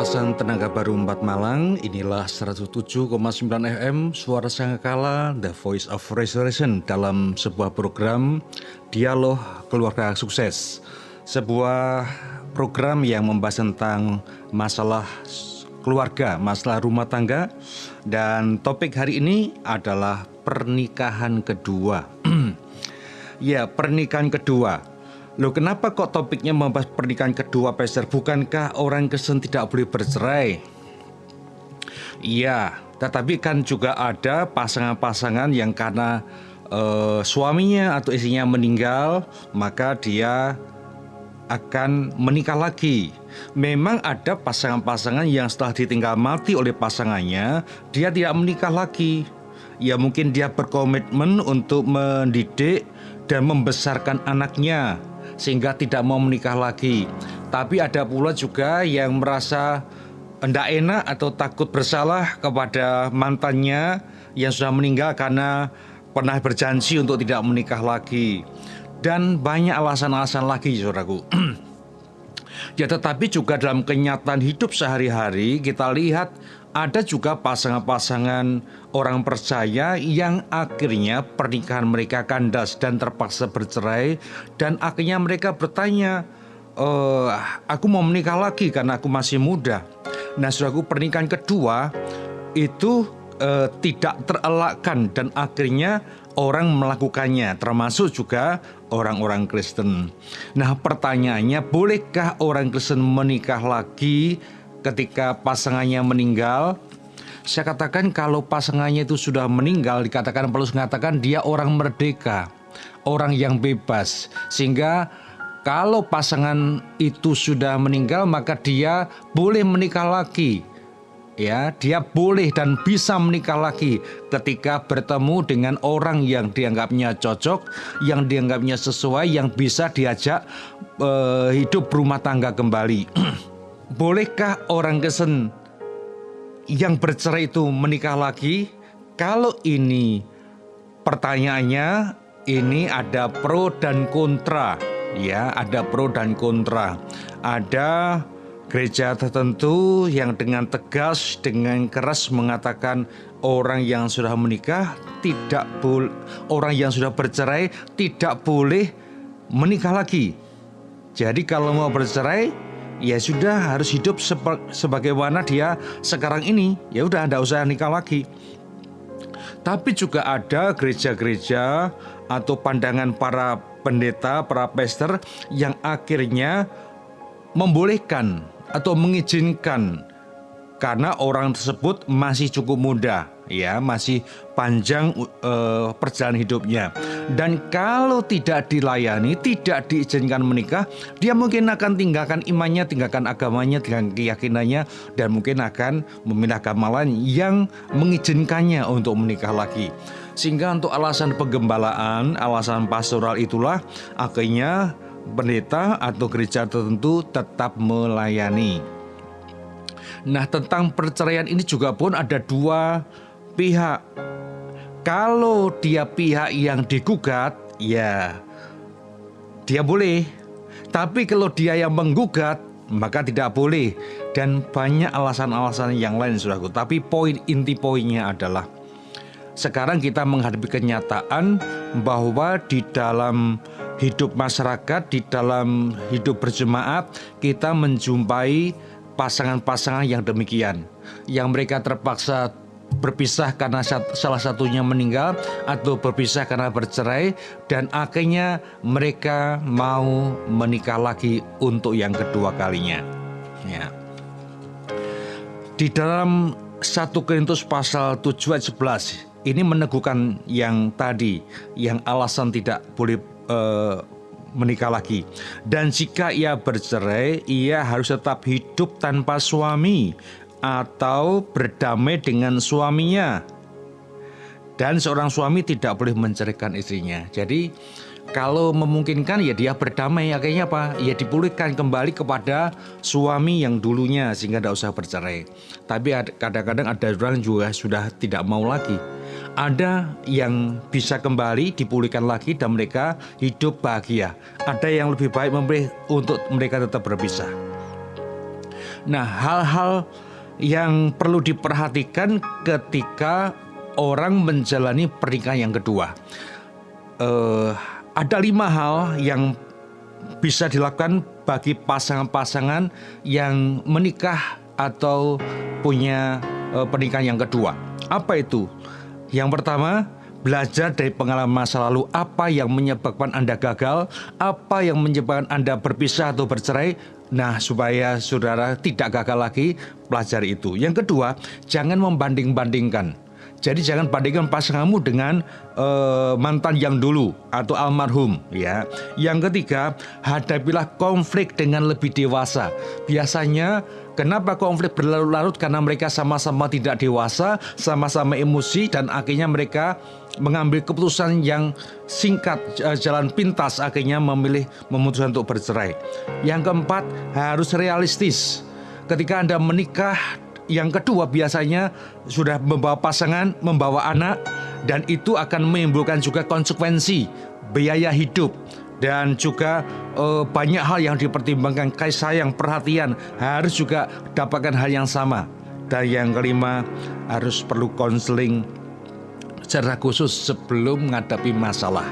Alasan Tenaga Baru 4 Malang, inilah 107,9 FM Suara Sangkakala, The Voice of Restoration dalam sebuah program Dialog Keluarga Sukses. Sebuah program yang membahas tentang masalah keluarga, masalah rumah tangga. Dan topik hari ini adalah pernikahan kedua. Ya, pernikahan kedua. Loh, kenapa kok topiknya membahas pernikahan kedua, Pastor? Bukankah orang Kristen tidak boleh bercerai? Iya, tetapi kan juga ada pasangan-pasangan yang karena suaminya atau istrinya meninggal, maka dia akan menikah lagi. Memang ada pasangan-pasangan yang setelah ditinggal mati oleh pasangannya, dia tidak menikah lagi. Ya mungkin dia berkomitmen untuk mendidik dan membesarkan anaknya, sehingga tidak mau menikah lagi. Tapi ada pula juga yang merasa tidak enak atau takut bersalah kepada mantannya yang sudah meninggal karena pernah berjanji untuk tidak menikah lagi. Dan banyak alasan-alasan lagi, saudaraku. Ya, tetapi juga dalam kenyataan hidup sehari-hari kita lihat ada juga pasangan-pasangan orang percaya yang akhirnya pernikahan mereka kandas dan terpaksa bercerai. Dan akhirnya mereka bertanya, aku mau menikah lagi karena aku masih muda. Nah, saudaraku, pernikahan kedua itu tidak terelakkan dan akhirnya orang melakukannya, termasuk juga orang-orang Kristen. Nah, pertanyaannya, bolehkah orang Kristen menikah lagi ketika pasangannya meninggal? Saya katakan kalau pasangannya itu sudah meninggal, dikatakan Paulus mengatakan dia orang merdeka, orang yang bebas. Sehingga kalau pasangan itu sudah meninggal, maka dia boleh menikah lagi. Ya, dia boleh dan bisa menikah lagi ketika bertemu dengan orang yang dianggapnya cocok, yang dianggapnya sesuai, yang bisa diajak hidup rumah tangga kembali. Bolehkah orang Kristen yang bercerai itu menikah lagi? Kalau ini pertanyaannya, ini ada pro dan kontra. Ya, ada pro dan kontra. Ada gereja tertentu yang dengan tegas, dengan keras mengatakan orang yang sudah menikah tidak boleh, orang yang sudah bercerai tidak boleh menikah lagi. Jadi kalau mau bercerai, ya sudah harus hidup sebagaimana dia sekarang ini. Ya udah, tidak usah nikah lagi. Tapi juga ada gereja-gereja atau pandangan para pendeta, para pastor yang akhirnya membolehkan atau mengizinkan karena orang tersebut masih cukup muda, ya, masih panjang perjalanan hidupnya. Dan kalau tidak dilayani, tidak diizinkan menikah, dia mungkin akan tinggalkan imannya, tinggalkan agamanya, tinggalkan keyakinannya, dan mungkin akan memilih agama lain yang mengizinkannya untuk menikah lagi. Sehingga untuk alasan penggembalaan, alasan pastoral itulah akhirnya pendeta atau gereja tertentu tetap melayani. Nah, tentang perceraian ini juga pun ada dua pihak. Kalau dia pihak yang digugat, ya dia boleh. Tapi kalau dia yang menggugat, maka tidak boleh. Dan banyak alasan-alasan yang lain, saudaraku. Tapi inti poinnya adalah sekarang kita menghadapi kenyataan bahwa di dalam hidup masyarakat, di dalam hidup berjemaat, kita menjumpai pasangan-pasangan yang demikian, yang mereka terpaksa berpisah karena salah satunya meninggal atau berpisah karena bercerai, dan akhirnya mereka mau menikah lagi untuk yang kedua kalinya. Ya. Di dalam 1 Korintus pasal 7 ayat 11 ini meneguhkan yang tadi, yang alasan tidak boleh menikah lagi. Dan jika ia bercerai, ia harus tetap hidup tanpa suami atau berdamai dengan suaminya. Dan seorang suami tidak boleh menceraikan istrinya. Jadi kalau memungkinkan ya dia berdamai, akhirnya apa? Ya dipulihkan kembali kepada suami yang dulunya sehingga tidak usah bercerai. Tapi kadang-kadang ada orang juga sudah tidak mau lagi. Ada yang bisa kembali dipulihkan lagi dan mereka hidup bahagia. Ada yang lebih baik memilih untuk mereka tetap berpisah. Nah, hal-hal yang perlu diperhatikan ketika orang menjalani pernikahan yang kedua. Ada 5 hal yang bisa dilakukan bagi pasangan-pasangan yang menikah atau punya pernikahan yang kedua. Apa itu? Yang pertama, belajar dari pengalaman masa lalu. Apa yang menyebabkan Anda gagal, apa yang menyebabkan Anda berpisah atau bercerai. Nah, supaya saudara tidak gagal lagi, pelajari itu. Yang kedua, jangan membanding-bandingkan. Jadi jangan bandingkan pasanganmu dengan mantan yang dulu atau almarhum, ya. Yang ketiga, hadapilah konflik dengan lebih dewasa. Biasanya kenapa konflik berlarut-larut? Karena mereka sama-sama tidak dewasa, sama-sama emosi, dan akhirnya mereka mengambil keputusan yang singkat, jalan pintas, akhirnya memutuskan untuk bercerai. Yang keempat, harus realistis. Ketika Anda menikah yang kedua, biasanya sudah membawa pasangan, membawa anak, dan itu akan menimbulkan juga konsekuensi biaya hidup, dan juga banyak hal yang dipertimbangkan. Kasih sayang, perhatian harus juga dapatkan hal yang sama. Dan yang kelima, harus perlu konseling secara khusus sebelum menghadapi masalah.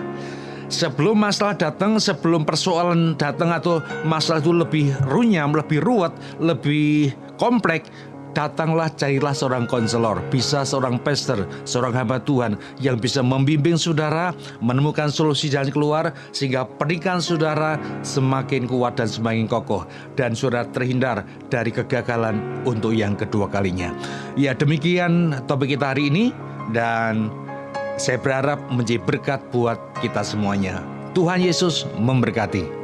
Sebelum masalah datang, sebelum persoalan datang atau masalah itu lebih runyam, lebih ruwet, lebih kompleks, datanglah, carilah seorang konselor, bisa seorang pastor, seorang hamba Tuhan yang bisa membimbing saudara menemukan solusi jalan keluar, sehingga pernikahan saudara semakin kuat dan semakin kokoh, dan saudara terhindar dari kegagalan untuk yang kedua kalinya. Ya, demikian topik kita hari ini, dan saya berharap menjadi berkat buat kita semuanya. Tuhan Yesus memberkati.